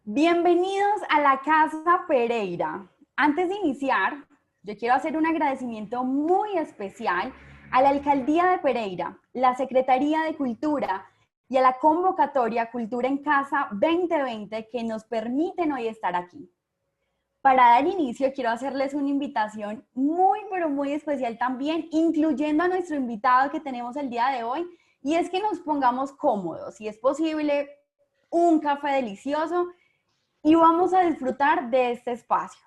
Bienvenidos a la Casa Pereira. Antes de iniciar, yo quiero hacer un agradecimiento muy especial a la Alcaldía de Pereira, la Secretaría de Cultura y a la convocatoria Cultura en Casa 2020 que nos permiten hoy estar aquí. Para dar inicio, quiero hacerles una invitación pero muy especial también, incluyendo a nuestro invitado que tenemos el día de hoy, y es que nos pongamos cómodos, si es posible, un café delicioso y vamos a disfrutar de este espacio.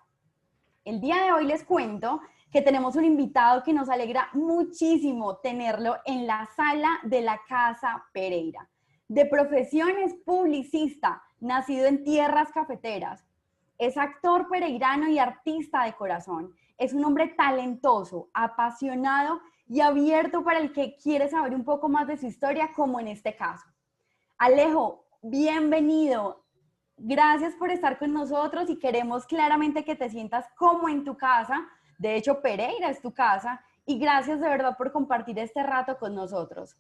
El día de hoy les cuento que tenemos un invitado que nos alegra muchísimo tenerlo en la sala de la Casa Pereira. De profesión es publicista, nacido en tierras cafeteras. Es actor pereirano y artista de corazón. Es un hombre talentoso, apasionado y abierto para el que quiere saber un poco más de su historia, como en este caso. Alejo, bienvenido. Gracias por estar con nosotros y queremos claramente que te sientas como en tu casa. De hecho, Pereira es tu casa y gracias de verdad por compartir este rato con nosotros.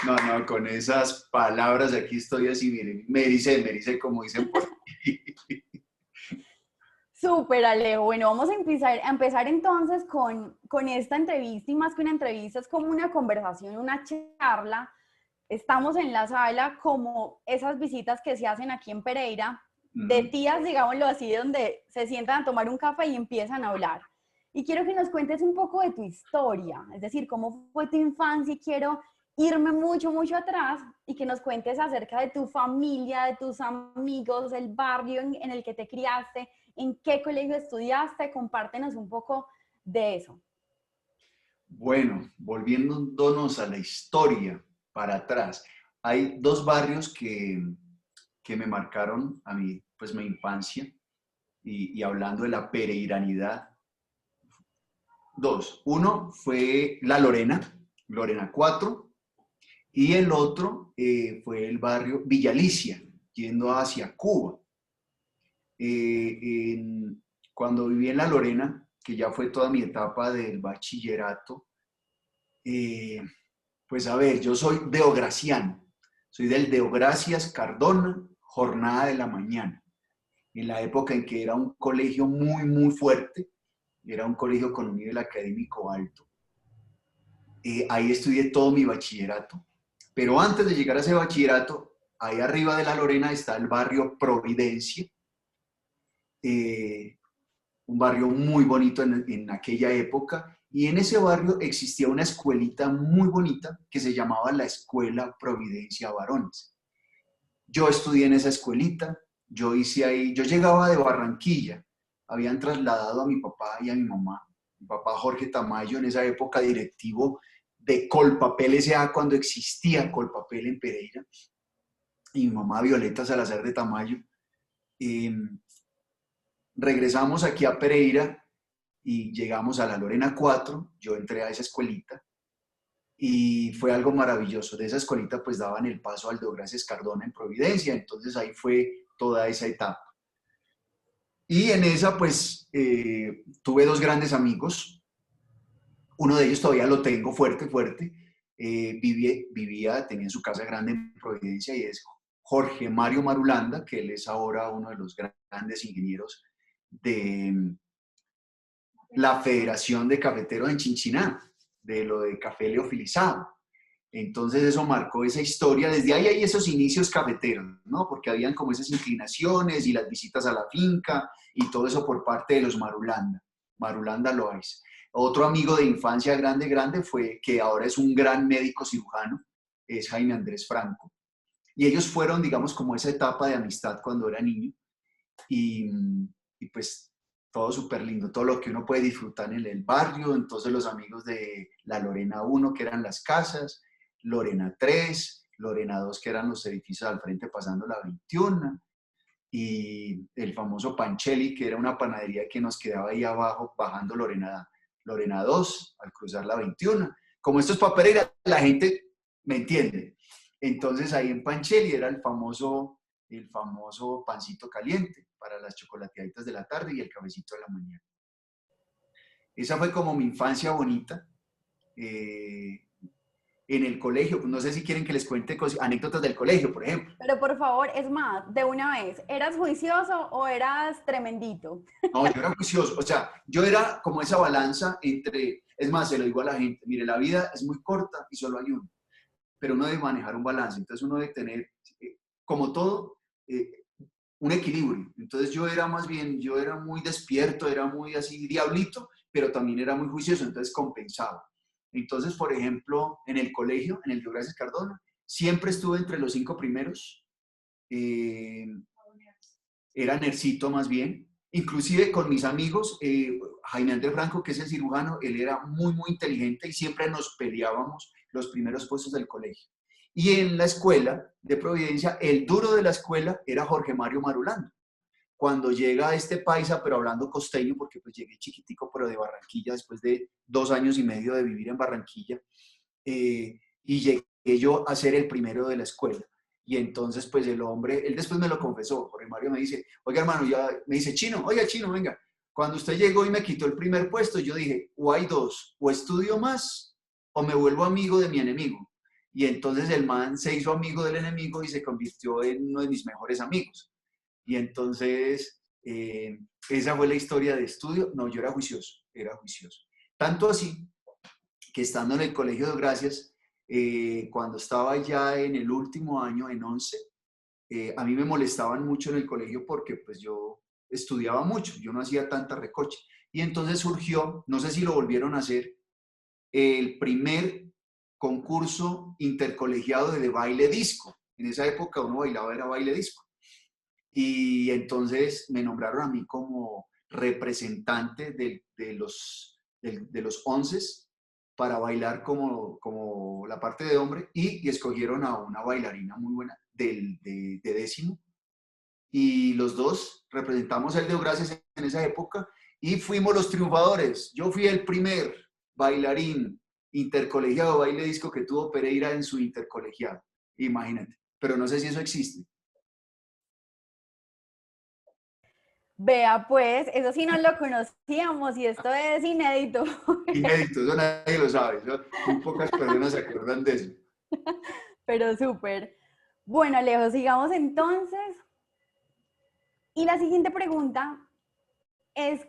No, con esas palabras aquí estoy así, miren, me dice como dicen por aquí. Súper, Alejo. Bueno, vamos a empezar entonces con esta entrevista, y más que una entrevista, es como una conversación, una charla. Estamos en la sala como esas visitas que se hacen aquí en Pereira, de tías, digámoslo así, donde se sientan a tomar un café y empiezan a hablar. Y quiero que nos cuentes un poco de tu historia, es decir, cómo fue tu infancia, y quiero irme mucho atrás y que nos cuentes acerca de tu familia, de tus amigos, del barrio en el que te criaste, en qué colegio estudiaste, compártenos un poco de eso. Bueno, volviéndonos a la historia para atrás, hay dos barrios que me marcaron a mí, pues mi infancia, y hablando de la pereiranidad, dos. Uno fue La Lorena, Lorena 4, y el otro fue el barrio Villalicia, yendo hacia Cuba. Cuando viví en La Lorena, que ya fue toda mi etapa del bachillerato, eh, pues a ver, yo soy deograciano, soy del Deogracias Cardona, jornada de la mañana, en la época en que era un colegio muy fuerte, era un colegio con un nivel académico alto. Ahí estudié todo mi bachillerato, pero antes de llegar a ese bachillerato, ahí arriba de La Lorena está el barrio Providencia, eh, un barrio muy bonito en aquella época, y en ese barrio existía una escuelita muy bonita que se llamaba la Escuela Providencia Varones. Yo estudié en esa escuelita, yo hice ahí, yo llegaba de Barranquilla, habían trasladado a mi papá y a mi mamá, mi papá Jorge Tamayo, en esa época directivo de Colpapel S.A. cuando existía Colpapel en Pereira, y mi mamá Violeta Salazar de Tamayo. Eh, Regresamos aquí a Pereira y llegamos a la Lorena 4, yo entré a esa escuelita y fue algo maravilloso. De esa escuelita pues daban el paso al Deogracias Cardona en Providencia, entonces ahí fue toda esa etapa. Y en esa pues tuve dos grandes amigos, uno de ellos todavía lo tengo fuerte, tenía su casa grande en Providencia y es Jorge Mario Marulanda, que él es ahora uno de los grandes ingenieros de la Federación de Cafeteros en Chinchiná, de lo de café leofilizado. Entonces eso marcó esa historia, desde ahí hay esos inicios cafeteros, ¿no? Porque habían como esas inclinaciones y las visitas a la finca y todo eso por parte de los Marulanda. Marulanda Loaiza. Otro amigo de infancia grande fue, que ahora es un gran médico cirujano, es Jaime Andrés Franco. Y ellos fueron, digamos, como esa etapa de amistad cuando era niño. Y, y pues todo súper lindo, todo lo que uno puede disfrutar en el barrio. Entonces los amigos de la Lorena 1, que eran las casas, Lorena 3, Lorena 2, que eran los edificios al frente pasando la 21, y el famoso Pancheli, que era una panadería que nos quedaba ahí abajo bajando Lorena 2 al cruzar la 21. Como esto es para Pereira, la gente me entiende. Entonces ahí en Pancheli era el famoso pancito caliente para las chocolateaditas de la tarde y el cafecito de la mañana. Esa fue como mi infancia bonita. Eh, en el colegio. No sé si quieren que les cuente anécdotas del colegio, por ejemplo. Pero por favor, es más, de una vez, ¿eras juicioso o eras tremendito? No, yo era juicioso, o sea, yo era como esa balanza entre, es más, se lo digo a la gente, mire, la vida es muy corta y solo hay uno, pero uno debe manejar un balance, entonces uno debe tener, como todo, un equilibrio. Entonces yo era más bien, yo era muy despierto, era muy así diablito, pero también era muy juicioso, entonces compensaba. Entonces, por ejemplo, en el colegio, en el Gracias Cardona, siempre estuve entre los 5 primeros, eh, era nercito más bien, inclusive con mis amigos, Jaime Andrés Franco, que es el cirujano, él era muy, muy inteligente y siempre nos peleábamos los primeros puestos del colegio. Y en la escuela de Providencia, el duro de la escuela era Jorge Mario Marulanda. Cuando llega a este paisa, pero hablando costeño, porque pues llegué chiquitico, pero de Barranquilla, después de 2 años y medio de vivir en Barranquilla, y llegué yo a ser el primero de la escuela. Y entonces, pues el hombre, él después me lo confesó, Jorge Mario me dice, oiga hermano, ya me dice, Chino, oiga Chino, venga, cuando usted llegó y me quitó el primer puesto, yo dije, o hay dos, o estudio más, o me vuelvo amigo de mi enemigo. Y entonces el man se hizo amigo del enemigo y se convirtió en uno de mis mejores amigos. Y entonces, esa fue la historia de estudio. No, yo era juicioso, era juicioso. Tanto así que estando en el Colegio de Gracias, cuando estaba ya en el último año, en 11, a mí me molestaban mucho en el colegio porque pues yo estudiaba mucho, yo no hacía tanta recoche. Y entonces surgió, no sé si lo volvieron a hacer, el primer concurso intercolegiado de baile disco. En esa época uno bailaba, era baile disco. Y entonces me nombraron a mí como representante de los 11 para bailar como la parte de hombre y escogieron a una bailarina muy buena de décimo. Y los dos representamos el de Gracias en esa época y fuimos los triunfadores. Yo fui el primer bailarín intercolegiado baile disco que tuvo Pereira en su intercolegiado. Imagínate. Pero no sé si eso existe. Vea, pues, eso sí no lo conocíamos y esto es inédito. Inédito, eso nadie lo sabe. Eso, muy pocas personas se acuerdan de eso. Pero súper. Bueno, Alejo, sigamos entonces. Y la siguiente pregunta es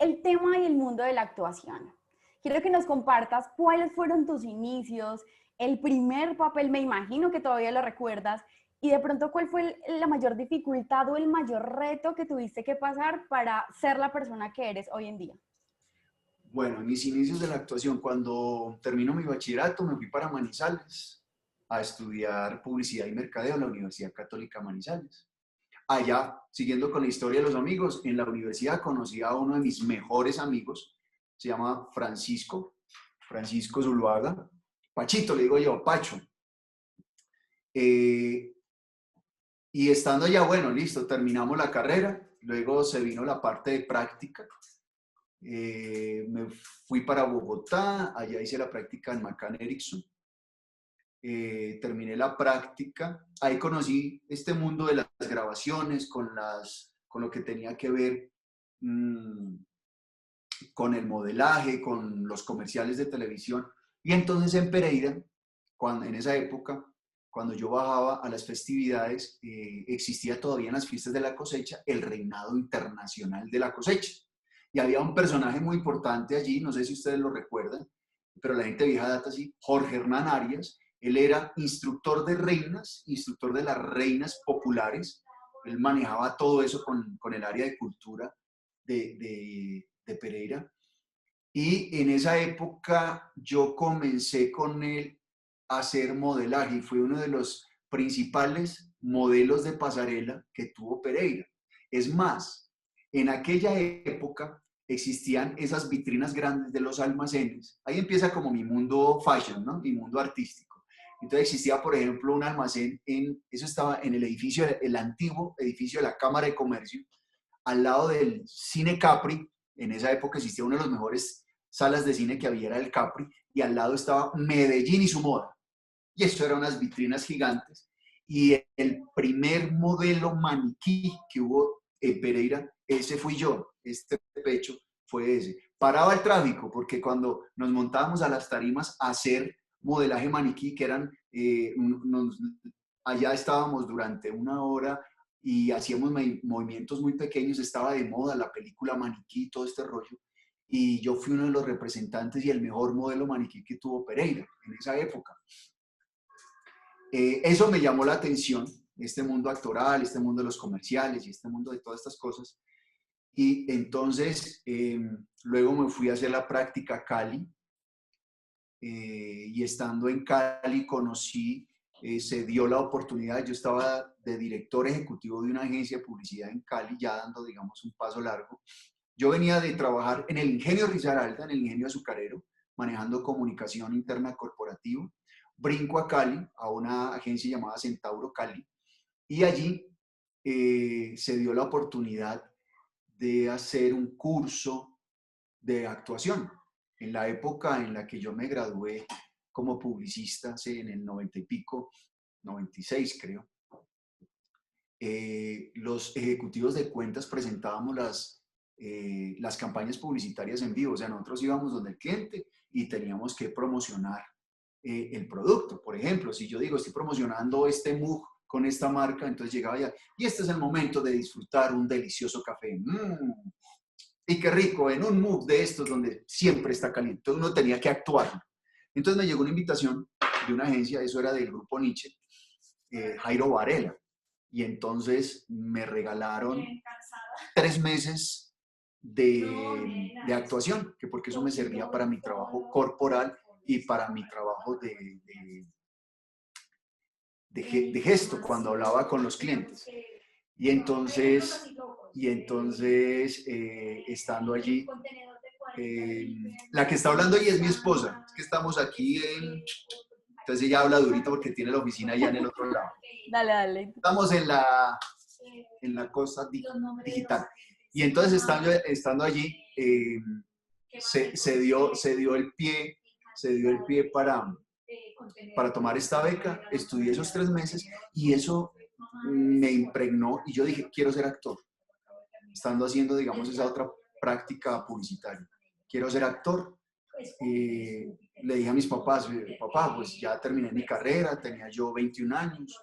el tema y el mundo de la actuación. Quiero que nos compartas cuáles fueron tus inicios, el primer papel, me imagino que todavía lo recuerdas, y de pronto cuál fue la mayor dificultad o el mayor reto que tuviste que pasar para ser la persona que eres hoy en día. Bueno, en mis inicios de la actuación, cuando termino mi bachillerato, me fui para Manizales a estudiar publicidad y mercadeo en la Universidad Católica Manizales. Allá, siguiendo con la historia de los amigos, en la universidad conocí a uno de mis mejores amigos, se llama Francisco Zuluaga, Pachito, le digo yo, Pacho. Y estando allá, bueno, listo, terminamos la carrera, luego se vino la parte de práctica. Me fui para Bogotá, allá hice la práctica en McCann Erickson. Terminé la práctica, ahí conocí este mundo de las grabaciones, con lo que tenía que ver con el modelaje, con los comerciales de televisión. Y entonces en Pereira, en esa época, cuando yo bajaba a las festividades, existía todavía en las fiestas de la cosecha el reinado internacional de la cosecha. Y había un personaje muy importante allí, no sé si ustedes lo recuerdan, pero la gente vieja data sí, Jorge Hernán Arias. Él era instructor de reinas, instructor de las reinas populares. Él manejaba todo eso con el área de cultura de Pereira. Y en esa época yo comencé con él a hacer modelaje y fue uno de los principales modelos de pasarela que tuvo Pereira. Es más, en aquella época existían esas vitrinas grandes de los almacenes. Ahí empieza como mi mundo fashion, ¿no? Mi mundo artístico. Entonces existía, por ejemplo, un almacén, eso estaba en el edificio, el antiguo edificio de la Cámara de Comercio, al lado del Cine Capri. En esa época existía una de las mejores salas de cine que había, era el Capri, y al lado estaba Medellín y su moda. Y eso eran unas vitrinas gigantes. Y el primer modelo maniquí que hubo en Pereira, ese fui yo, este pecho fue ese. Paraba el tráfico, porque cuando nos montábamos a las tarimas a hacer modelaje maniquí, que eran, allá estábamos durante una hora y hacíamos movimientos muy pequeños, estaba de moda la película maniquí, todo este rollo, y yo fui uno de los representantes y el mejor modelo maniquí que tuvo Pereira en esa época. Eso me llamó la atención, este mundo actoral, este mundo de los comerciales y este mundo de todas estas cosas. Y entonces, luego me fui a hacer la práctica a Cali, y estando en Cali conocí, se dio la oportunidad, yo estaba de director ejecutivo de una agencia de publicidad en Cali, ya dando, digamos, un paso largo. Yo venía de trabajar en el Ingenio Risaralda, en el Ingenio Azucarero, manejando comunicación interna corporativa. Brinco a Cali, a una agencia llamada Centauro Cali, y allí se dio la oportunidad de hacer un curso de actuación. En la época en la que yo me gradué como publicista, en el 90 y pico, 96 creo, los ejecutivos de cuentas presentábamos las campañas publicitarias en vivo. O sea, nosotros íbamos donde el cliente y teníamos que promocionar el producto. Por ejemplo, si yo digo, estoy promocionando este mug con esta marca, entonces llegaba ya, y este es el momento de disfrutar un delicioso café. Y qué rico, en un mug de estos donde siempre está caliente. Entonces uno tenía que actuar. Entonces me llegó una invitación de una agencia, eso era del grupo Nietzsche, Jairo Varela. Y entonces me regalaron 3 meses de actuación, que porque eso me servía para mi trabajo corporal y para mi trabajo de gesto cuando hablaba con los clientes. Y entonces estando allí, la que está hablando ahí es mi esposa. Es que estamos aquí entonces ella habla durito porque tiene la oficina allá en el otro lado. Dale, dale. Estamos en la cosa digital. Y entonces estando allí, se dio el pie para tomar esta beca. Estudié esos 3 meses y eso me impregnó y yo dije, quiero ser actor. Estando haciendo, digamos, esa otra práctica publicitaria. Quiero ser actor. Le dije a mis papás, papá, pues ya terminé mi carrera, tenía yo 21 años,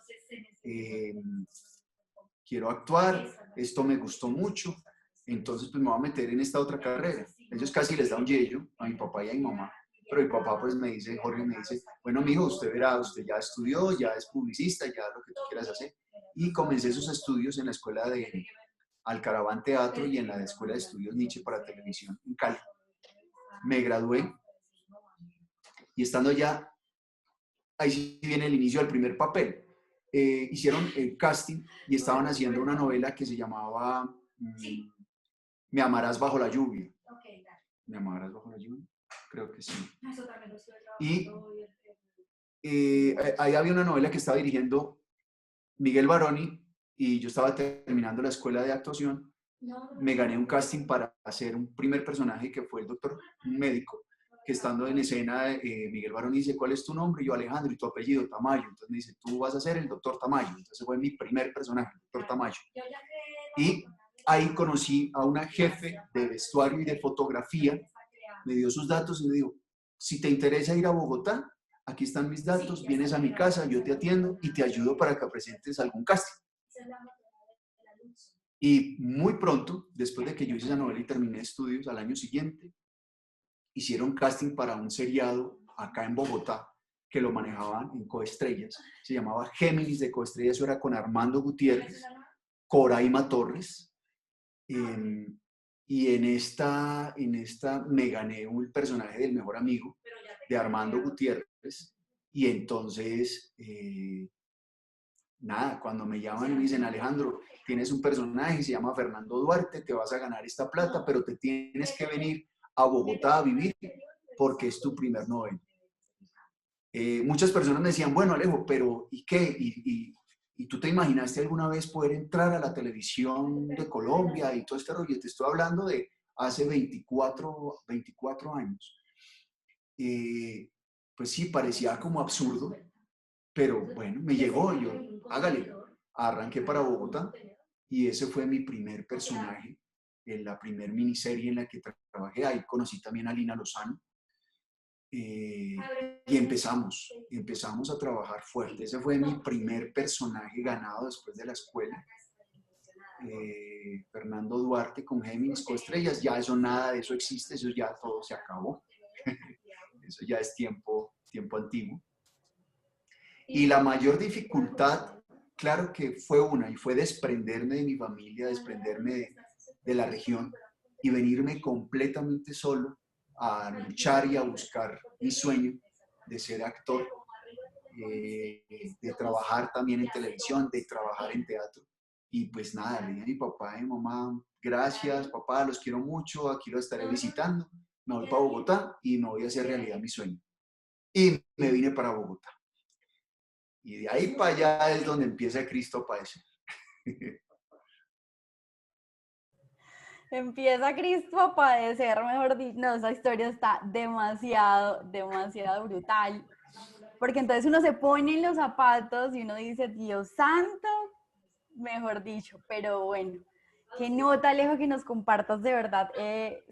quiero actuar, esto me gustó mucho, entonces pues me voy a meter en esta otra carrera. Ellos casi les da un yello a mi papá y a mi mamá, pero mi papá pues me dice, Jorge me dice, bueno mijo, usted verá, usted ya estudió, ya es publicista, ya lo que tú quieras hacer. Y comencé esos estudios en la escuela de Alcaraván Teatro y en la escuela de estudios Nietzsche para televisión en Cali. Me gradué y estando ya, ahí sí viene el inicio del primer papel. Hicieron el casting y estaban haciendo una novela que se llamaba Me amarás bajo la lluvia. ¿Me amarás bajo la lluvia? Creo que sí. Y ahí había una novela que estaba dirigiendo Miguel Baroni y yo estaba terminando la escuela de actuación. Me gané un casting para hacer un primer personaje que fue el doctor, un médico, que estando en escena, Miguel Baroni dice, ¿cuál es tu nombre? Y yo, Alejandro, y tu apellido, Tamayo. Entonces me dice, tú vas a ser el doctor Tamayo. Entonces fue mi primer personaje, el doctor Tamayo. Y ahí conocí a una jefe de vestuario y de fotografía, me dio sus datos y me dijo, si te interesa ir a Bogotá, aquí están mis datos, vienes a mi casa, yo te atiendo y te ayudo para que presentes algún casting. Y muy pronto, después de que yo hice esa novela y terminé estudios, al año siguiente, hicieron casting para un seriado acá en Bogotá, que lo manejaban en Coestrellas, se llamaba Géminis de Coestrellas, eso era con Armando Gutiérrez, Coraima Torres, y en esta me gané un personaje del mejor amigo de Armando Gutiérrez, y entonces, nada, cuando me llaman y me dicen, Alejandro, tienes un personaje, se llama Fernando Duarte, te vas a ganar esta plata, pero te tienes que venir a Bogotá a vivir porque es tu primer novela. Muchas personas me decían, bueno Alejo, pero ¿y qué? ¿Y tú te imaginaste alguna vez poder entrar a la televisión de Colombia y todo este rollo? Te estoy hablando de hace 24 años. Pues sí, parecía como absurdo, pero bueno, me llegó, yo, hágale, arranqué para Bogotá y ese fue mi primer personaje en la primer miniserie en la que trabajé. Ahí conocí también a Lina Lozano y empezamos a trabajar fuerte. Ese fue mi primer personaje ganado después de la escuela. Fernando Duarte con Géminis Coestrellas, ya eso nada de eso existe, eso ya todo se acabó. Eso ya es tiempo antiguo. Y la mayor dificultad, claro que fue una, y fue desprenderme de mi familia, desprenderme de la región y venirme completamente solo a luchar y a buscar mi sueño de ser actor, de trabajar también en televisión, de trabajar en teatro. Y pues nada, le dije a mi papá y mamá, gracias papá, los quiero mucho, aquí lo estaré visitando, me voy para Bogotá y me voy a hacer realidad mi sueño. Y me vine para Bogotá. Y de ahí para allá es donde empieza Cristo a padecer. Empieza Cristo a padecer, mejor dicho. No, esa historia está demasiado, demasiado brutal. Porque entonces uno se pone en los zapatos y uno dice, Dios santo, mejor dicho. Pero bueno, qué nota, Alejo, que nos compartas de verdad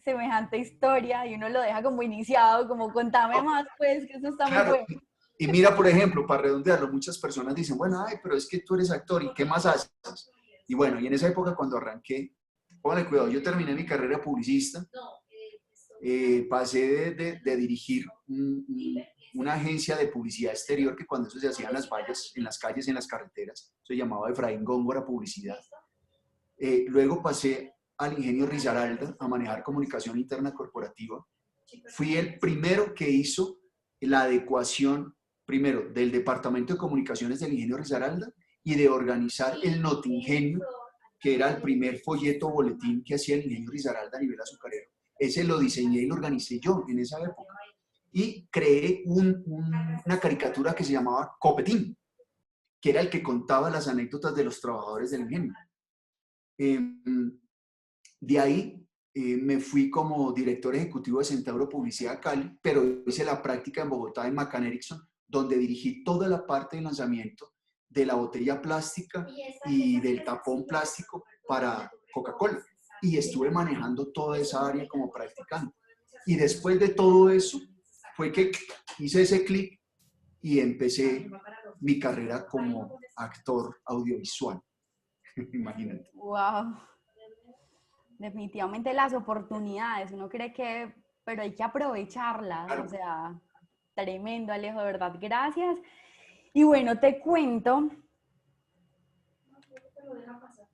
semejante historia y uno lo deja como iniciado, como contame más, pues, que eso está muy Claro, bueno. y mira, por ejemplo, para redondearlo, muchas personas dicen, bueno, ay, pero es que tú eres actor, ¿y qué más haces? Y bueno, y en esa época cuando arranqué, póngale cuidado, yo terminé mi carrera publicista, pasé de dirigir una agencia de publicidad exterior, que cuando eso se hacía en las vallas, en las calles, en las carreteras, se llamaba Efraín Góngora Publicidad. Luego pasé al Ingenio Risaralda a manejar comunicación interna corporativa. Fui el primero que hizo la adecuación, primero, del Departamento de Comunicaciones del Ingenio Risaralda y de organizar el Notingenio, que era el primer folleto boletín que hacía el Ingenio Risaralda a nivel azucarero. Ese lo diseñé y lo organicé yo en esa época. Y creé una caricatura que se llamaba Copetín, que era el que contaba las anécdotas de los trabajadores del ingenio. De ahí me fui como director ejecutivo de Centauro Publicidad Cali, pero hice la práctica en Bogotá, en McCann Erickson, donde dirigí toda la parte de lanzamiento de la botella plástica y del tapón plástico para Coca-Cola. Y estuve manejando toda esa área como practicante. Y después de todo eso, fue que hice ese clic y empecé mi carrera como actor audiovisual. Imagínate. Wow. Definitivamente las oportunidades, uno cree que, pero hay que aprovecharlas, Claro. o sea, tremendo, Alejo, de verdad, gracias. Y bueno, te cuento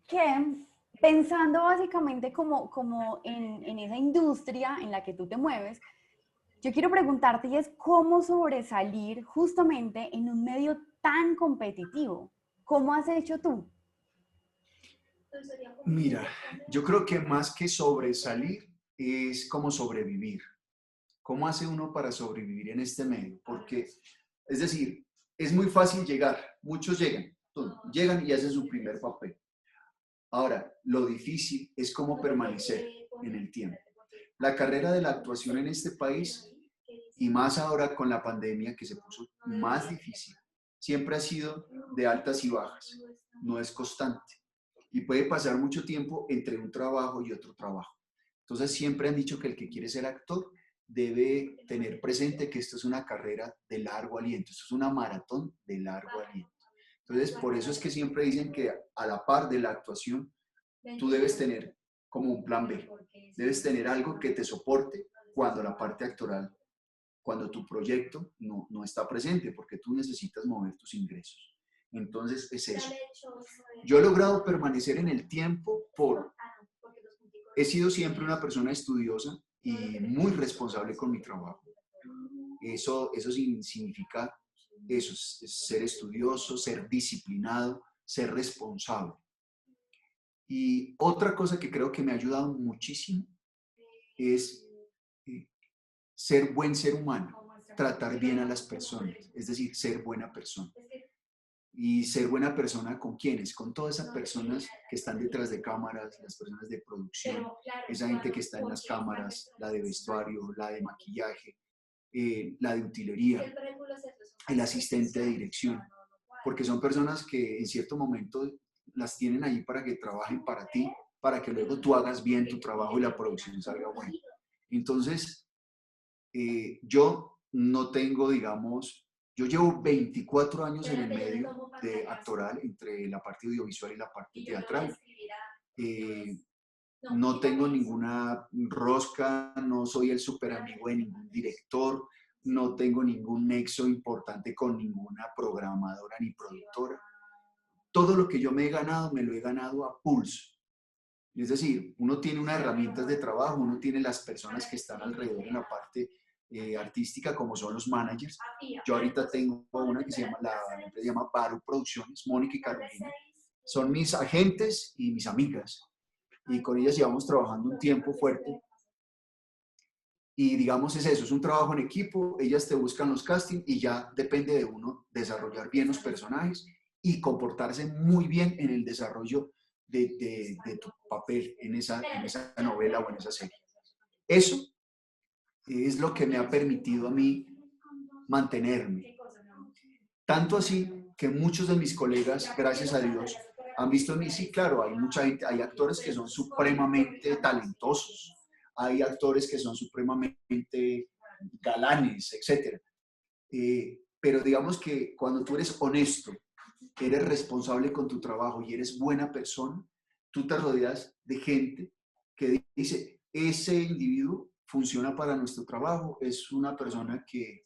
que pensando básicamente como en esa industria en la que tú te mueves, yo quiero preguntarte y es cómo sobresalir justamente en un medio tan competitivo. ¿Cómo has hecho tú? Mira, yo creo que más que sobresalir es como sobrevivir. ¿Cómo hace uno para sobrevivir en este medio? Porque, es decir, es muy fácil llegar, muchos llegan y hacen su primer papel. Ahora, lo difícil es cómo permanecer en el tiempo. La carrera de la actuación en este país, y más ahora con la pandemia que se puso más difícil, siempre ha sido de altas y bajas, no es constante. Y puede pasar mucho tiempo entre un trabajo y otro trabajo. Entonces siempre han dicho que el que quiere ser actor debe tener presente que esto es una carrera de largo aliento, esto es una maratón de largo aliento. Entonces por eso es que siempre dicen que a la par de la actuación tú debes tener como un plan B, debes tener algo que te soporte cuando la parte actoral, cuando tu proyecto no está presente, porque tú necesitas mover tus ingresos. Entonces es eso. Yo he logrado permanecer en el tiempo he sido siempre una persona estudiosa y muy responsable con mi trabajo. Eso significa eso, es ser estudioso, ser disciplinado, ser responsable. Y otra cosa que creo que me ha ayudado muchísimo es ser buen ser humano, tratar bien a las personas, es decir, ser buena persona. Y ser buena persona ¿con quiénes? Con todas esas personas que están detrás de cámaras, las personas de producción, esa gente que está en las cámaras, la de vestuario, la de maquillaje, la de utilería, el asistente de dirección, porque son personas que en cierto momento las tienen ahí para que trabajen para ti, para que luego tú hagas bien tu trabajo y la producción salga buena. Entonces, yo no tengo, digamos, yo llevo 24 años en el medio de actoral, entre la parte audiovisual y la parte teatral. Eh, no tengo ninguna rosca, no soy el super amigo de ningún director, no tengo ningún nexo importante con ninguna programadora ni productora. Todo lo que yo me he ganado, me lo he ganado a pulso. Es decir, uno tiene unas herramientas de trabajo, uno tiene las personas que están alrededor en la parte artística, como son los managers. Yo ahorita tengo una que se llama, la empresa se llama Baru Producciones, Mónica y Carolina. Son mis agentes y mis amigas. Y con ellas llevamos trabajando un tiempo fuerte. Y digamos es eso, es un trabajo en equipo, ellas te buscan los castings y ya depende de uno desarrollar bien los personajes y comportarse muy bien en el desarrollo de tu papel en esa novela o en esa serie. Eso es lo que me ha permitido a mí mantenerme. Tanto así que muchos de mis colegas, gracias a Dios, han visto en mí, sí, claro, hay mucha gente, hay actores que son supremamente talentosos, hay actores que son supremamente galanes, etc. Pero digamos que cuando tú eres honesto, eres responsable con tu trabajo y eres buena persona, tú te rodeas de gente que dice, ese individuo funciona para nuestro trabajo, es una persona que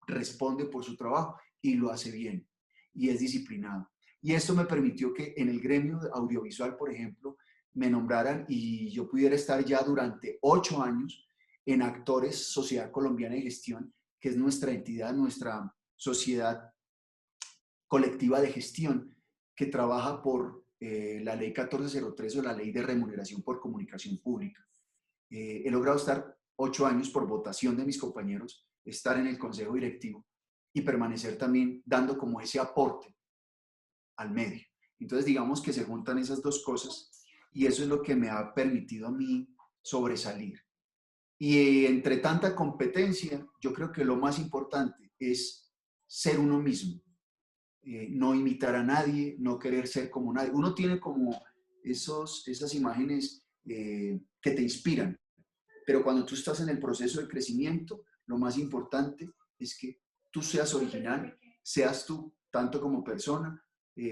responde por su trabajo y lo hace bien y es disciplinado. Y esto me permitió que en el gremio audiovisual, por ejemplo, me nombraran y yo pudiera estar ya durante 8 años en Actores Sociedad Colombiana de Gestión, que es nuestra entidad, nuestra sociedad colectiva de gestión que trabaja por la ley 1403 o la ley de remuneración por comunicación pública. He logrado estar 8 años por votación de mis compañeros, estar en el consejo directivo y permanecer también dando como ese aporte al medio. Entonces digamos que se juntan esas dos cosas y eso es lo que me ha permitido a mí sobresalir. Y entre tanta competencia, yo creo que lo más importante es ser uno mismo. No imitar a nadie, no querer ser como nadie. Uno tiene como esas imágenes que te inspiran, pero cuando tú estás en el proceso de crecimiento, lo más importante es que tú seas original, seas tú, tanto como persona,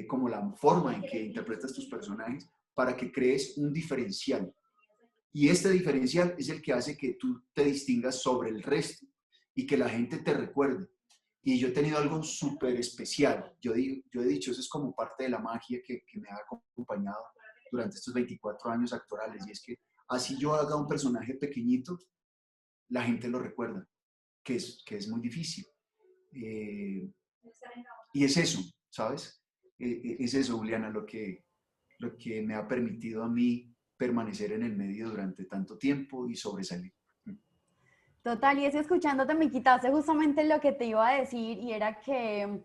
como la forma en que interpretas tus personajes, para que crees un diferencial. Y este diferencial es el que hace que tú te distingas sobre el resto y que la gente te recuerde. Y yo he tenido algo súper especial. Yo he dicho, eso es como parte de la magia que me ha acompañado durante estos 24 años actorales. Y es que así yo haga un personaje pequeñito, la gente lo recuerda, que es muy difícil. Y es eso, ¿sabes? Es eso, Juliana, lo que me ha permitido a mí permanecer en el medio durante tanto tiempo y sobresalir. Total, y es que escuchándote me quitaste justamente lo que te iba a decir y era que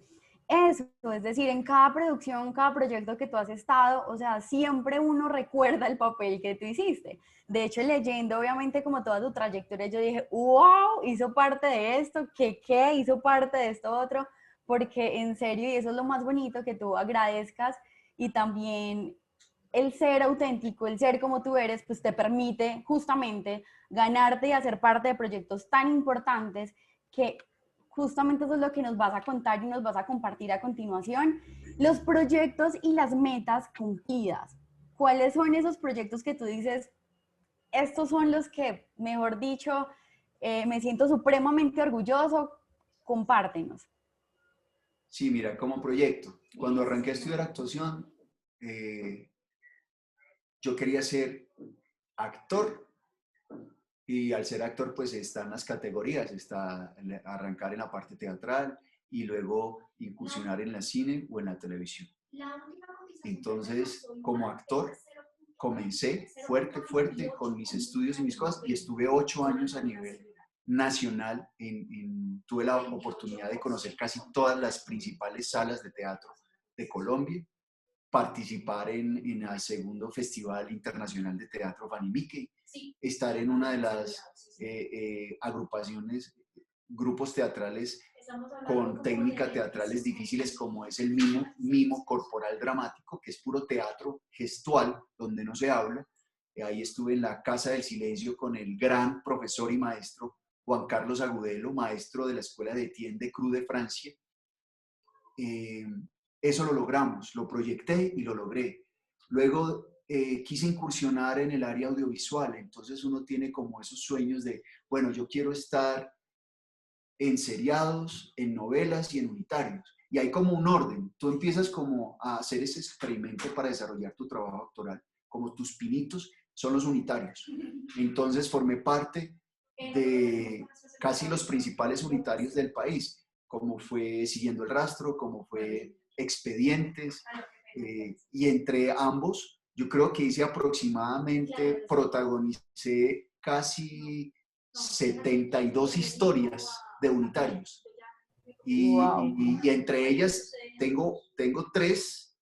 eso, es decir, en cada producción, cada proyecto que tú has estado, o sea, siempre uno recuerda el papel que tú hiciste. De hecho, leyendo obviamente como toda tu trayectoria, yo dije, wow, hizo parte de esto, ¿qué? Hizo parte de esto otro, porque en serio, y eso es lo más bonito, que tú agradezcas y también el ser auténtico, el ser como tú eres, pues te permite justamente ganarte y hacer parte de proyectos tan importantes que justamente eso es lo que nos vas a contar y nos vas a compartir a continuación. Los proyectos y las metas cumplidas. ¿Cuáles son esos proyectos que tú dices, estos son los que, mejor dicho, me siento supremamente orgulloso? Compártenos. Sí, mira, como proyecto, cuando arranqué a estudiar actuación, yo quería ser actor y al ser actor pues están las categorías, está arrancar en la parte teatral y luego incursionar en la cine o en la televisión. Entonces, como actor, comencé fuerte con mis estudios y mis cosas y estuve 8 años a nivel nacional. Tuve la oportunidad de conocer casi todas las principales salas de teatro de Colombia, participar en el segundo Festival Internacional de Teatro Fanny Mickey, estar en una de las agrupaciones, grupos teatrales con técnicas teatrales difíciles como es el mimo corporal dramático, que es puro teatro gestual, donde no se habla. Ahí estuve en la Casa del Silencio con el gran profesor y maestro Juan Carlos Agudelo, maestro de la Escuela de Etienne de Cruz de Francia. Eso lo logramos, lo proyecté y lo logré. Luego quise incursionar en el área audiovisual, entonces uno tiene como esos sueños de, bueno, yo quiero estar en seriados, en novelas y en unitarios. Y hay como un orden. Tú empiezas como a hacer ese experimento para desarrollar tu trabajo actoral. Como tus pinitos son los unitarios. Entonces formé parte de casi los principales unitarios del país, como fue Siguiendo el Rastro, como fue Expedientes, y entre ambos, yo creo que hice aproximadamente, protagonicé casi 72 historias de unitarios. Wow. Y entre ellas tengo tres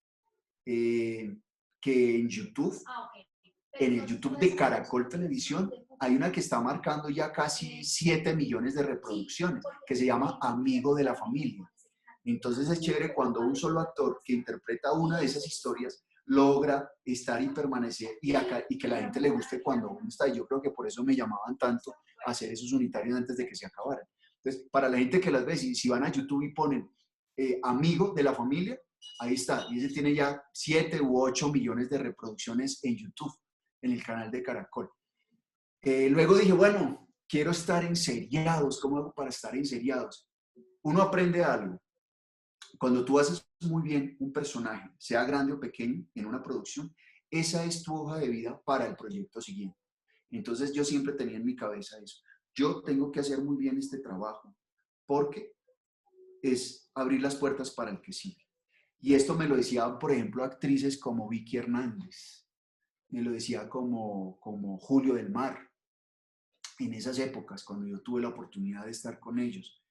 que en YouTube, en el YouTube de Caracol Televisión, hay una que está marcando ya casi 7 millones de reproducciones, que se llama Amigo de la Familia. Entonces es chévere cuando un solo actor que interpreta una de esas historias logra estar y permanecer y que la gente le guste cuando uno está. Y yo creo que por eso me llamaban tanto a hacer esos unitarios antes de que se acabaran. Entonces, para la gente que las ve, si van a YouTube y ponen Amigo de la Familia, ahí está. Y ese tiene ya 7 u 8 millones de reproducciones en YouTube, en el canal de Caracol. Luego dije, bueno, quiero estar en seriados. ¿Cómo hago para estar en seriados? Uno aprende algo. Cuando tú haces muy bien un personaje, sea grande o pequeño, en una producción, esa es tu hoja de vida para el proyecto siguiente. Entonces yo siempre tenía en mi cabeza eso. Yo tengo que hacer muy bien este trabajo porque es abrir las puertas para el que sigue. Y esto me lo decían, por ejemplo, actrices como Vicky Hernández, me lo decía como Julio del Mar, en esas épocas, cuando yo tuve la oportunidad de estar con ellos.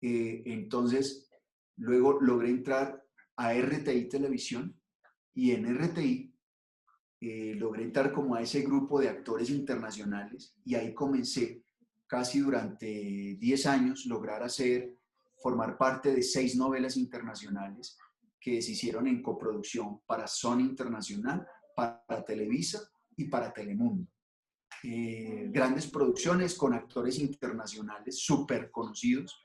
Entonces, luego logré entrar a RTI Televisión y en RTI logré entrar como a ese grupo de actores internacionales y ahí comencé casi durante 10 años lograr formar parte de 6 novelas internacionales que se hicieron en coproducción para Sony Internacional, para Televisa y para Telemundo. Grandes producciones con actores internacionales súper conocidos.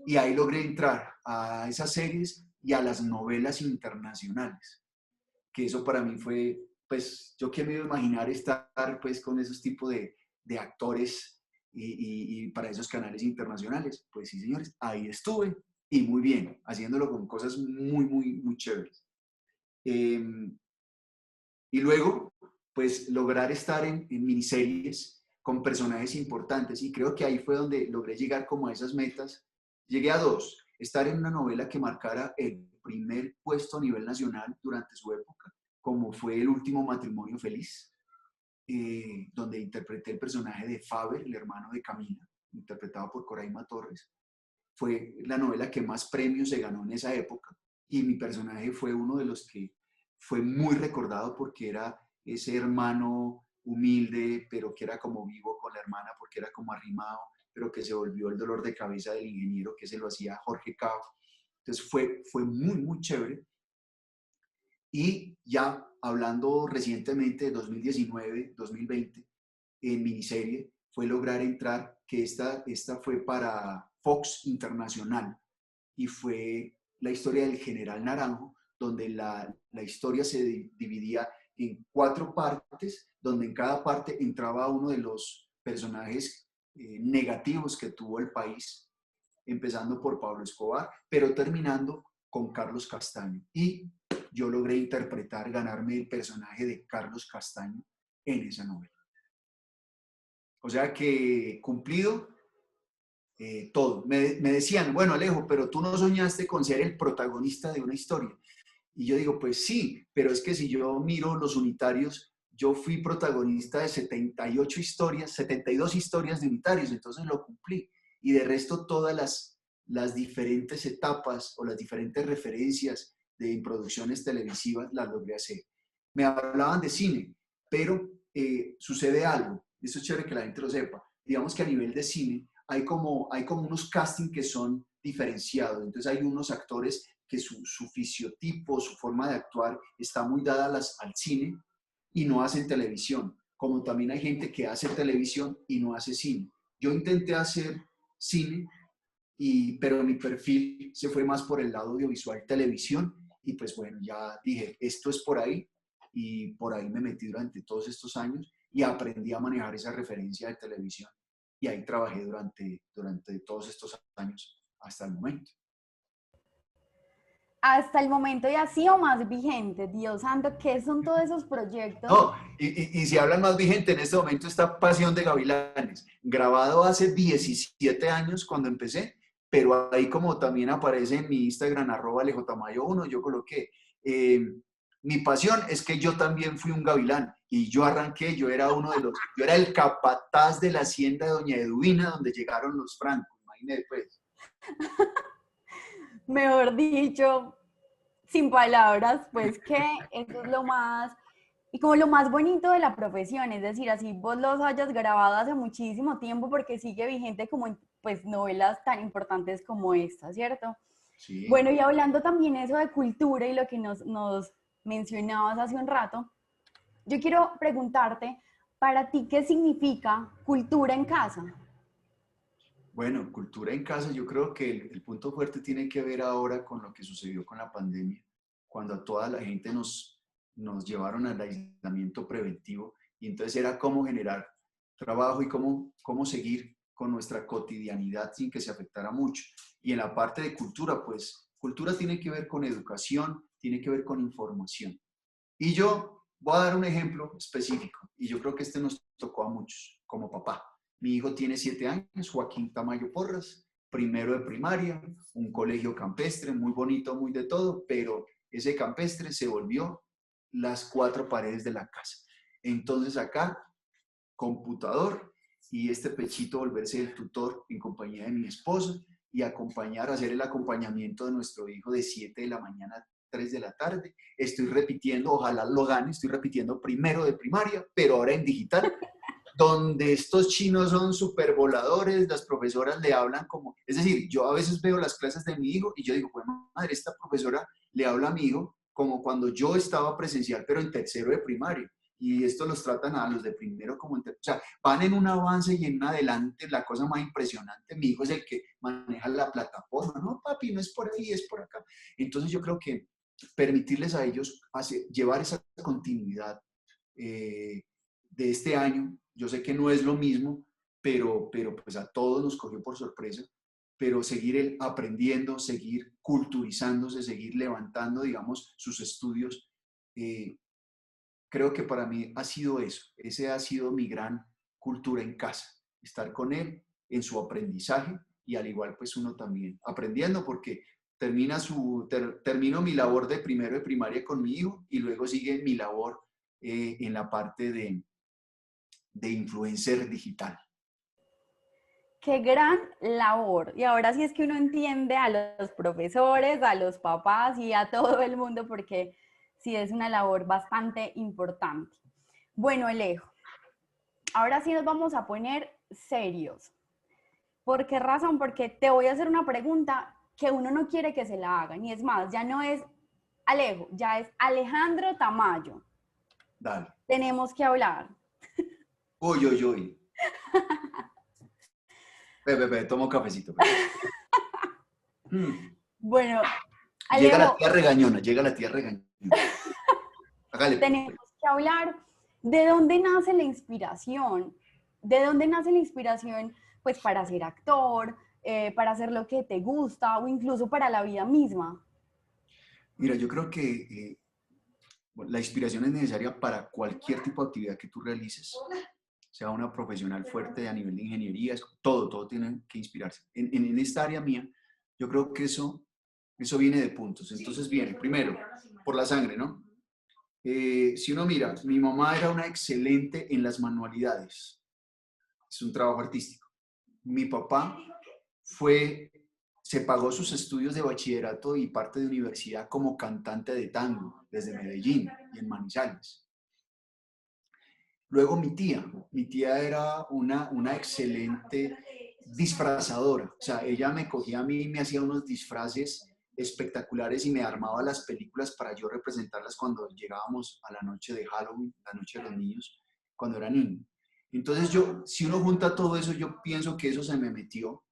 Y ahí logré entrar a esas series y a las novelas internacionales, que eso para mí fue, pues, yo que me iba a imaginar estar pues con esos tipos de actores y para esos canales internacionales. Pues sí, señores, ahí estuve y muy bien, haciéndolo con cosas muy, muy, muy chéveres. Y luego, pues, lograr estar en miniseries con personajes importantes. Y creo que ahí fue donde logré llegar como a esas metas. Llegué a 2. Estar en una novela que marcara el primer puesto a nivel nacional durante su época, como fue El Último Matrimonio Feliz, donde interpreté el personaje de Faber, el hermano de Camila, interpretado por Coraima Torres. Fue la novela que más premios se ganó en esa época y mi personaje fue uno de los que fue muy recordado porque era ese hermano humilde, pero que era como vivo con la hermana porque era como arrimado, pero que se volvió el dolor de cabeza del ingeniero que se lo hacía Jorge Cao. Entonces fue muy, muy chévere. Y ya hablando recientemente de 2019, 2020, en miniserie, fue lograr entrar, que esta fue para Fox Internacional, y fue la historia del General Naranjo, donde la historia se dividía en 4 partes, donde en cada parte entraba uno de los personajes negativos que tuvo el país, empezando por Pablo Escobar, pero terminando con Carlos Castaño. Y yo logré interpretar, ganarme el personaje de Carlos Castaño en esa novela. O sea que cumplido todo. Me decían, bueno, Alejo, pero tú no soñaste con ser el protagonista de una historia. Y yo digo, pues sí, pero es que si yo miro los unitarios, yo fui protagonista de 78 historias, 72 historias de unitarios, entonces lo cumplí. Y de resto todas las diferentes etapas o las diferentes referencias de producciones televisivas las logré hacer. Me hablaban de cine, pero sucede algo, esto es chévere que la gente lo sepa. Digamos que a nivel de cine hay como unos castings que son diferenciados, entonces hay unos actores que su fisiotipo, su forma de actuar está muy dada al cine y no hacen televisión, como también hay gente que hace televisión y no hace cine. Yo intenté hacer cine, pero mi perfil se fue más por el lado audiovisual, televisión, y pues bueno, ya dije, esto es por ahí, y por ahí me metí durante todos estos años y aprendí a manejar esa referencia de televisión, y ahí trabajé durante todos estos años hasta el momento. Hasta el momento y así o más vigente, Dios santo, ¿qué son todos esos proyectos? No, y si hablan más vigente, en este momento está Pasión de Gavilanes, grabado hace 17 años cuando empecé, pero ahí como también aparece en mi Instagram, @lejtamayo1, yo coloqué, mi pasión es que yo también fui un gavilán, y yo arranqué, yo era el capataz de la hacienda de Doña Eduvina, donde llegaron los francos, imagínate pues. Mejor dicho, sin palabras, pues que eso es lo más, y como lo más bonito de la profesión, es decir, así vos los hayas grabado hace muchísimo tiempo porque sigue vigente como en, pues novelas tan importantes como esta, ¿cierto? Sí. Bueno, y hablando también eso de cultura y lo que nos mencionabas hace un rato, yo quiero preguntarte, para ti, ¿qué significa cultura en casa? Bueno, cultura en casa, yo creo que el punto fuerte tiene que ver ahora con lo que sucedió con la pandemia, cuando a toda la gente nos llevaron al aislamiento preventivo, y entonces era cómo generar trabajo y cómo seguir con nuestra cotidianidad sin que se afectara mucho. Y en la parte de cultura, pues cultura tiene que ver con educación, tiene que ver con información. Y yo voy a dar un ejemplo específico, y yo creo que este nos tocó a muchos como papá. Mi hijo tiene 7 años, Joaquín Tamayo Porras, primero de primaria, un colegio campestre, muy bonito, muy de todo, pero ese campestre se volvió las cuatro paredes de la casa. Entonces acá, computador, y este pechito volverse el tutor en compañía de mi esposo, y hacer el acompañamiento de nuestro hijo de 7 de la mañana a 3 de la tarde. Estoy repitiendo, ojalá lo gane, estoy repitiendo primero de primaria, pero ahora en digital, donde estos chinos son súper voladores, las profesoras le hablan como, es decir, yo a veces veo las clases de mi hijo y yo digo, pues madre, esta profesora le habla a mi hijo como cuando yo estaba presencial, pero en tercero de primaria. Y esto los tratan a los de primero como o sea, van en un avance y en un adelante, la cosa más impresionante. Mi hijo es el que maneja la plataforma. No, papi, no es por ahí, es por acá. Entonces yo creo que permitirles a ellos llevar esa continuidad de este año, yo sé que no es lo mismo, pero pues a todos nos cogió por sorpresa, pero seguir aprendiendo, seguir culturizándose, seguir levantando, digamos, sus estudios, eh, creo que para mí ha sido eso, ese ha sido mi gran cultura en casa, estar con él en su aprendizaje, y al igual pues uno también aprendiendo, porque termino mi labor de primero de primaria con mi hijo, y luego sigue mi labor en la parte de influencer digital. Qué gran labor. Y ahora sí es que uno entiende a los profesores, a los papás y a todo el mundo porque sí es una labor bastante importante. Bueno, Alejo, ahora sí nos vamos a poner serios. ¿Por qué razón? Porque te voy a hacer una pregunta que uno no quiere que se la hagan. Y es más, ya no es Alejo, ya es Alejandro Tamayo. Dale. Tenemos que hablar. Uy, uy, uy. Bebe, toma un cafecito. Bueno, Llega la Alejo, tía regañona, llega la tía regañona. Hágale, tenemos pues. que hablar de dónde nace la inspiración, de dónde nace la inspiración, pues para ser actor, para hacer lo que te gusta o incluso para la vida misma. Mira, yo creo que la inspiración es necesaria para cualquier tipo de actividad que tú realices, sea una profesional fuerte a nivel de ingeniería, todo tiene que inspirarse. En esta área mía, yo creo que eso viene de puntos. Entonces viene, primero, por la sangre, ¿no? Si uno mira, mi mamá era una excelente en las manualidades, es un trabajo artístico. Mi papá fue, se pagó sus estudios de bachillerato y parte de universidad como cantante de tango desde Medellín y en Manizales. Luego mi tía era una excelente disfrazadora, o sea, ella me cogía a mí y me hacía unos disfraces espectaculares y me armaba las películas para yo representarlas cuando llegábamos a la noche de Halloween, la noche de los niños, cuando era niño. Entonces si uno junta todo eso, yo pienso que eso se me metió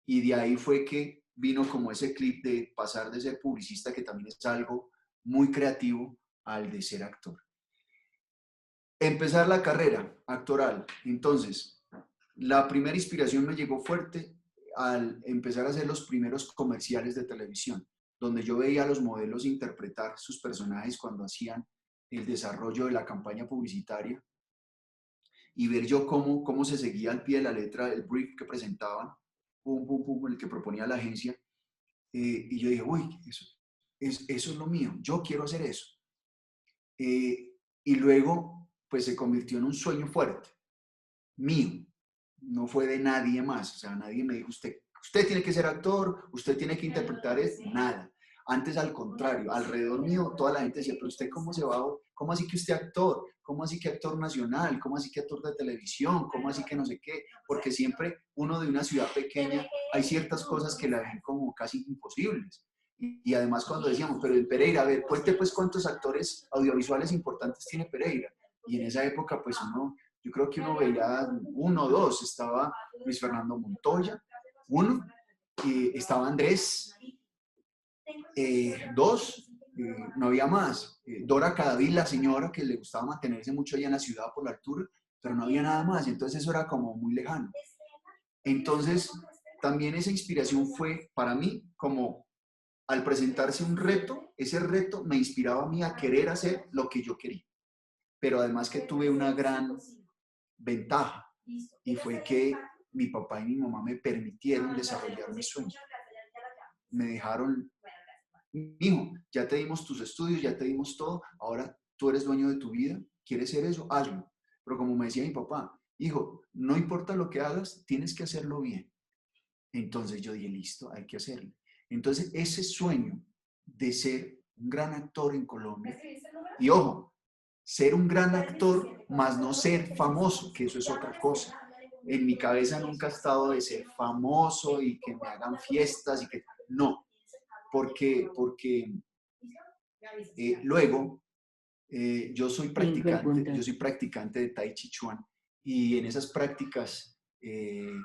y de ahí fue que vino como ese clip de pasar de ser publicista, que también es algo muy creativo, al de ser actor. Empezar la carrera actoral. Entonces, la primera inspiración me llegó fuerte al empezar a hacer los primeros comerciales de televisión, donde yo veía a los modelos interpretar sus personajes cuando hacían el desarrollo de la campaña publicitaria y ver yo cómo se seguía al pie de la letra el brief que presentaban, pum, pum, pum, el que proponía la agencia. Y yo dije, uy, eso es lo mío, yo quiero hacer eso. Y luego, pues se convirtió en un sueño fuerte, mío, no fue de nadie más. O sea, nadie me dijo, usted tiene que ser actor, usted tiene que interpretar, nada. Antes, al contrario, alrededor mío, toda la gente decía, pero usted cómo se va, cómo así que usted actor, cómo así que actor nacional, cómo así que actor de televisión, cómo así que no sé qué, porque siempre uno de una ciudad pequeña, hay ciertas cosas que la ven como casi imposibles. Y además cuando decíamos, pero en Pereira, a ver, cuente pues cuántos actores audiovisuales importantes tiene Pereira. Y en esa época, pues yo creo que uno veía uno o dos, estaba Luis Fernando Montoya, uno, estaba Andrés, dos, no había más. Dora Cadavid, la señora que le gustaba mantenerse mucho allá en la ciudad por la altura, pero no había nada más, entonces eso era como muy lejano. Entonces, también esa inspiración fue para mí como al presentarse un reto, ese reto me inspiraba a mí a querer hacer lo que yo quería. Pero además que tuve una gran ventaja y fue que mi papá y mi mamá me permitieron desarrollar mis sueños. Me dejaron, hijo, ya te dimos tus estudios, ya te dimos todo, ahora tú eres dueño de tu vida, ¿quieres ser eso? Hazlo. Pero como me decía mi papá, hijo, no importa lo que hagas, tienes que hacerlo bien. Entonces yo dije, listo, hay que hacerlo. Entonces ese sueño de ser un gran actor en Colombia, y ojo, ser un gran actor, más no ser famoso, que eso es otra cosa. En mi cabeza nunca ha estado de ser famoso y que me hagan fiestas y que no, porque luego yo soy practicante de Tai Chi Chuan y en esas prácticas de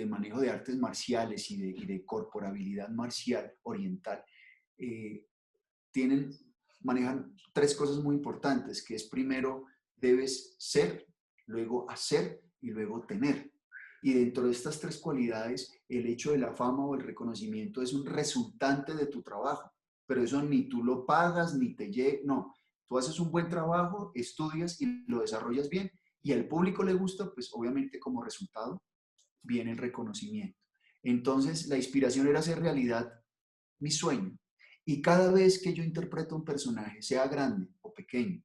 manejo de artes marciales y de corporabilidad marcial oriental, eh, manejan tres cosas muy importantes, que es primero debes ser, luego hacer y luego tener. Y dentro de estas tres cualidades, el hecho de la fama o el reconocimiento es un resultante de tu trabajo, pero eso ni tú lo pagas, ni te llega, no. Tú haces un buen trabajo, estudias y lo desarrollas bien, y al público le gusta, pues obviamente como resultado viene el reconocimiento. Entonces, la inspiración era hacer realidad mi sueño. Y cada vez que yo interpreto un personaje, sea grande o pequeño,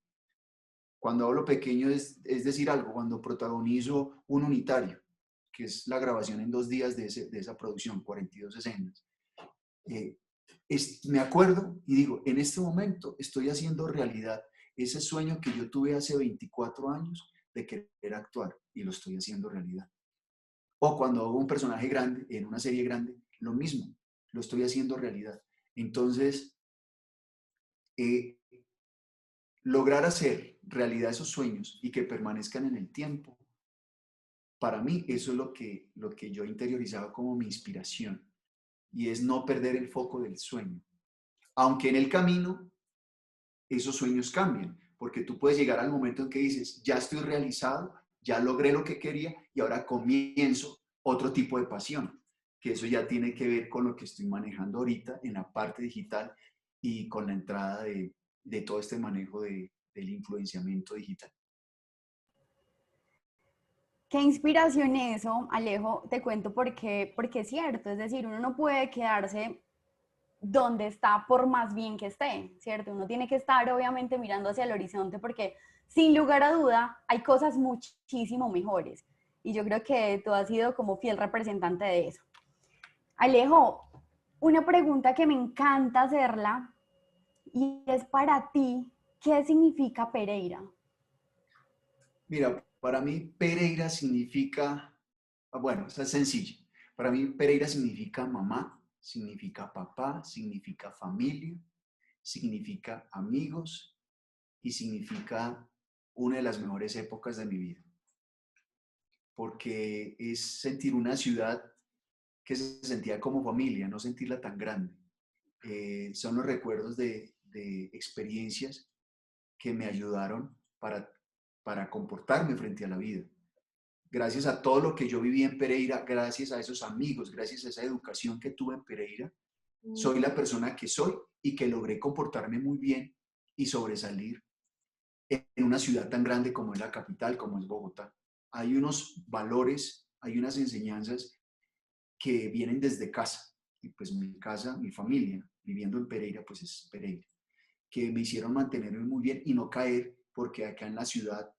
cuando hablo pequeño es decir algo, cuando protagonizo un unitario, que es la grabación en 2 días de esa producción, 42 escenas, me acuerdo y digo, en este momento estoy haciendo realidad ese sueño que yo tuve hace 24 años de querer actuar y lo estoy haciendo realidad. O cuando hago un personaje grande, en una serie grande, lo mismo, lo estoy haciendo realidad. Entonces, lograr hacer realidad esos sueños y que permanezcan en el tiempo, para mí eso es lo que yo he interiorizado como mi inspiración y es no perder el foco del sueño. Aunque en el camino esos sueños cambian, porque tú puedes llegar al momento en que dices, ya estoy realizado, ya logré lo que quería y ahora comienzo otro tipo de pasión, que eso ya tiene que ver con lo que estoy manejando ahorita en la parte digital y con la entrada de todo este manejo del influenciamiento digital. Qué inspiración eso, Alejo, te cuento porque es cierto, es decir, uno no puede quedarse donde está por más bien que esté, ¿cierto? Uno tiene que estar obviamente mirando hacia el horizonte porque sin lugar a duda hay cosas muchísimo mejores y yo creo que tú has sido como fiel representante de eso. Alejo, una pregunta que me encanta hacerla y es para ti, ¿qué significa Pereira? Mira, para mí Pereira significa, bueno, es sencillo. Para mí Pereira significa mamá, significa papá, significa familia, significa amigos y significa una de las mejores épocas de mi vida, porque es sentir una ciudad que se sentía como familia, no sentirla tan grande. Son los recuerdos de experiencias que me ayudaron para comportarme frente a la vida. Gracias a todo lo que yo viví en Pereira, gracias a esos amigos, gracias a esa educación que tuve en Pereira, soy la persona que soy y que logré comportarme muy bien y sobresalir en una ciudad tan grande como es la capital, como es Bogotá. Hay unos valores, hay unas enseñanzas que vienen desde casa. Y pues mi casa, mi familia, viviendo en Pereira, pues es Pereira, que me hicieron mantenerme muy bien y no caer, porque acá en la ciudad,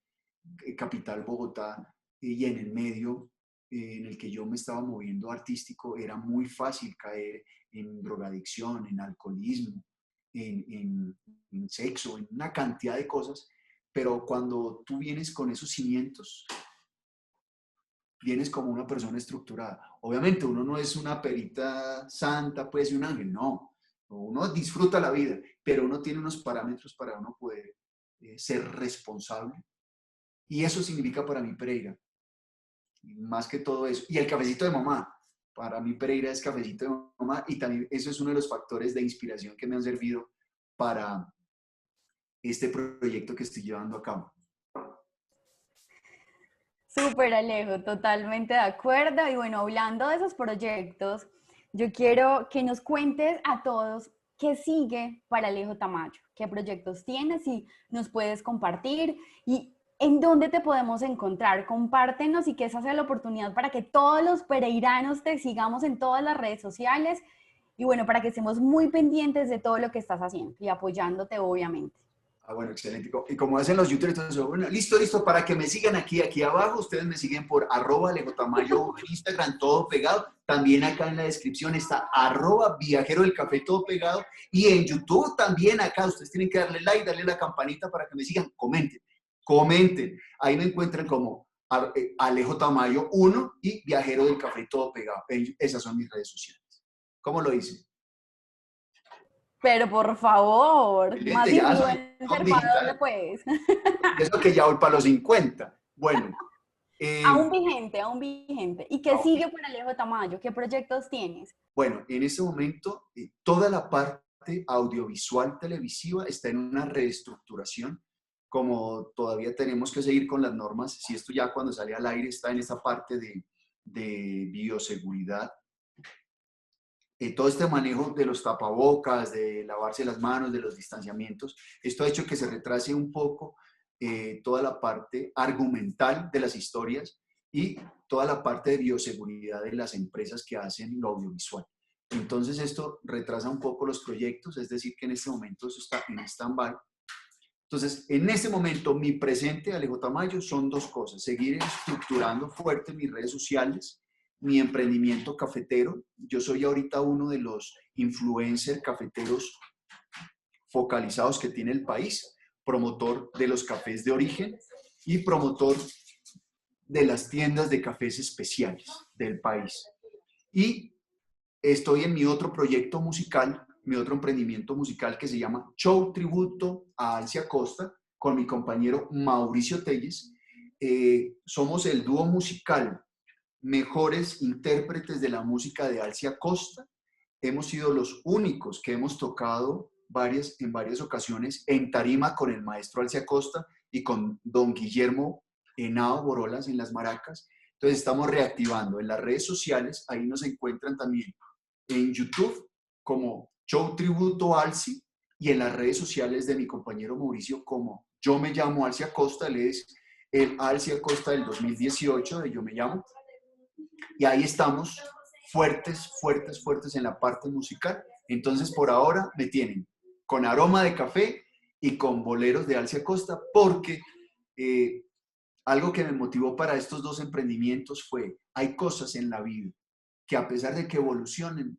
capital Bogotá, y en el medio en el que yo me estaba moviendo artístico, era muy fácil caer en drogadicción, en alcoholismo, en sexo, en una cantidad de cosas, pero cuando tú vienes con esos cimientos, vienes como una persona estructurada. Obviamente uno no es una perita santa, pues, y un ángel, no. Uno disfruta la vida, pero uno tiene unos parámetros para uno poder ser responsable. Y eso significa para mí Pereira, más que todo eso. Y el cafecito de mamá, para mí Pereira es cafecito de mamá, y también eso es uno de los factores de inspiración que me han servido para este proyecto que estoy llevando a cabo. Súper Alejo, totalmente de acuerdo. Y bueno, hablando de esos proyectos, yo quiero que nos cuentes a todos qué sigue para Alejo Tamayo, qué proyectos tienes y nos puedes compartir y en dónde te podemos encontrar. Compártenos y que esa sea la oportunidad para que todos los pereiranos te sigamos en todas las redes sociales y bueno, para que estemos muy pendientes de todo lo que estás haciendo y apoyándote obviamente. Bueno, excelente. Y como hacen los youtubers, entonces, bueno, listo, para que me sigan aquí abajo, ustedes me siguen por @alejotamayo en Instagram, todo pegado. También acá en la descripción está @viajero del café, todo pegado. Y en YouTube también acá, ustedes tienen que darle like, darle la campanita para que me sigan. Comenten. Ahí me encuentran como Alejo Tamayo 1 y Viajero del Café, todo pegado. Esas son mis redes sociales. ¿Cómo lo hice? Pero por favor, más Ya soy influencer, ¿para dónde digital. pues? Eso que ya voy para los 50. Bueno, Aún vigente, aún vigente. ¿Y qué ah, sigue para Alejo Tamayo? ¿Qué proyectos tienes? bueno, en este momento toda la parte audiovisual televisiva está en una reestructuración. Como todavía tenemos que seguir con las normas, si esto ya cuando sale al aire está en esta parte de bioseguridad, todo este manejo de los tapabocas, de lavarse las manos, de los distanciamientos, esto ha hecho que se retrase un poco toda la parte argumental de las historias y toda la parte de bioseguridad de las empresas que hacen lo audiovisual. Entonces esto retrasa un poco los proyectos, es decir, que en este momento eso está en stand-by. Entonces, en este momento, mi presente, Alejo Tamayo, son dos cosas: seguir estructurando fuerte mis redes sociales, mi emprendimiento cafetero. Yo soy ahorita uno de los influencers cafeteros focalizados que tiene el país, promotor de los cafés de origen y promotor de las tiendas de cafés especiales del país. Y estoy en mi otro proyecto musical, mi otro emprendimiento musical que se llama Show Tributo a Alcia Costa, con mi compañero Mauricio Telles. Somos el dúo musical mejores intérpretes de la música de Alcia Costa. Hemos sido los únicos que hemos tocado en varias ocasiones en tarima con el maestro Alcia Costa y con don Guillermo Henao Borolas en las maracas. Entonces estamos reactivando en las redes sociales, ahí nos encuentran también en YouTube como Show Tributo Alci y en las redes sociales de mi compañero Mauricio como Yo me llamo Alcia Costa, él es el Alcia Costa del 2018 de Yo me llamo. Y ahí estamos fuertes en la parte musical. Entonces por ahora me tienen con aroma de café y con boleros de Alcia Costa porque algo que me motivó para estos dos emprendimientos fue, hay cosas en la vida que a pesar de que evolucionen,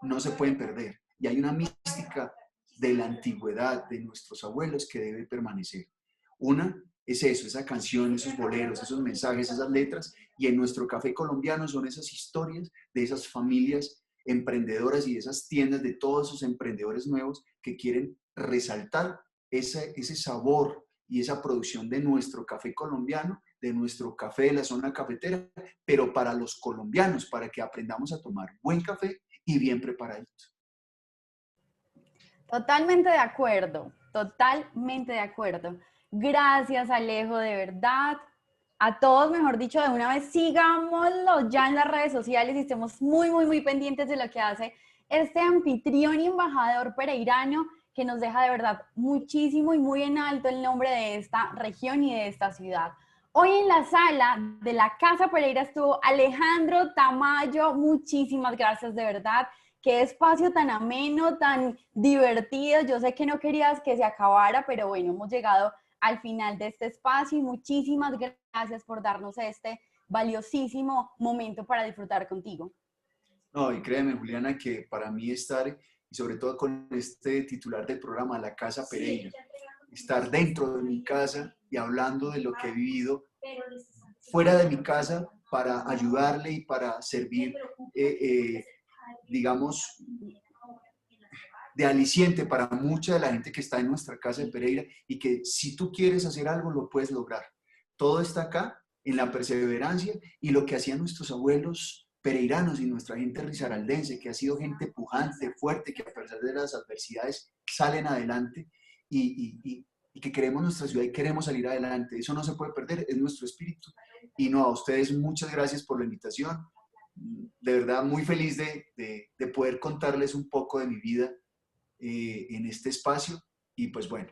no se pueden perder. Y hay una mística de la antigüedad, de nuestros abuelos, que debe permanecer. Una es eso, esa canción, esos boleros, esos mensajes, esas letras, y en nuestro café colombiano son esas historias de esas familias emprendedoras y de esas tiendas de todos esos emprendedores nuevos que quieren resaltar ese sabor y esa producción de nuestro café colombiano, de nuestro café de la zona cafetera, pero para los colombianos, para que aprendamos a tomar buen café y bien preparadito. Totalmente de acuerdo, totalmente de acuerdo. Gracias, Alejo, de verdad. A todos, mejor dicho, de una vez sigámoslo ya en las redes sociales y estemos muy, muy, muy pendientes de lo que hace este anfitrión y embajador pereirano que nos deja de verdad muchísimo y muy en alto el nombre de esta región y de esta ciudad. Hoy en la sala de la Casa Pereira estuvo Alejandro Tamayo. Muchísimas gracias, de verdad. Qué espacio tan ameno, tan divertido. Yo sé que no querías que se acabara, pero bueno, hemos llegado al final de este espacio y muchísimas gracias por darnos este valiosísimo momento para disfrutar contigo. No, y créeme, Juliana, que para mí estar, y sobre todo con este titular del programa, La Casa Pereira, estar dentro de mi casa y hablando de lo que he vivido fuera de mi casa para ayudarle y para servir, digamos, de aliciente para mucha de la gente que está en nuestra casa en Pereira y que si tú quieres hacer algo lo puedes lograr. Todo está acá en la perseverancia y lo que hacían nuestros abuelos pereiranos y nuestra gente risaraldense, que ha sido gente pujante, fuerte, que a pesar de las adversidades salen adelante y que queremos nuestra ciudad y queremos salir adelante. Eso no se puede perder, es nuestro espíritu. Y no, a ustedes muchas gracias por la invitación. De verdad, muy feliz de poder contarles un poco de mi vida en este espacio y pues bueno,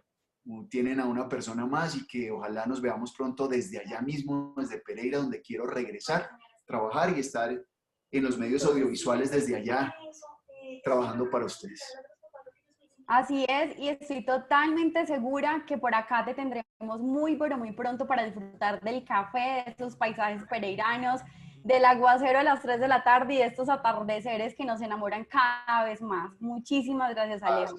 tienen a una persona más y que ojalá nos veamos pronto desde allá mismo, desde Pereira, donde quiero regresar, trabajar y estar en los medios audiovisuales desde allá, trabajando para ustedes. Así es, y estoy totalmente segura que por acá te tendremos muy, pero muy pronto para disfrutar del café, de estos paisajes pereiranos, del aguacero a las 3 de la tarde y de estos atardeceres que nos enamoran cada vez más. Muchísimas gracias, Alejo.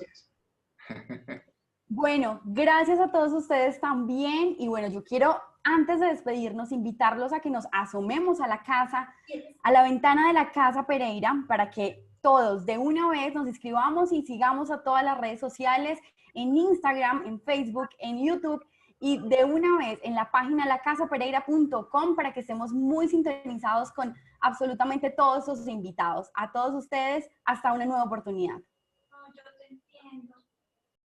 Bueno, gracias a todos ustedes también. Y bueno, yo quiero, antes de despedirnos, invitarlos a que nos asomemos a la casa, a la ventana de la Casa Pereira, para que todos de una vez nos inscribamos y sigamos a todas las redes sociales, en Instagram, en Facebook, en YouTube y de una vez en la página lacasapereira.com para que estemos muy sintonizados con absolutamente todos sus invitados. A todos ustedes, hasta una nueva oportunidad.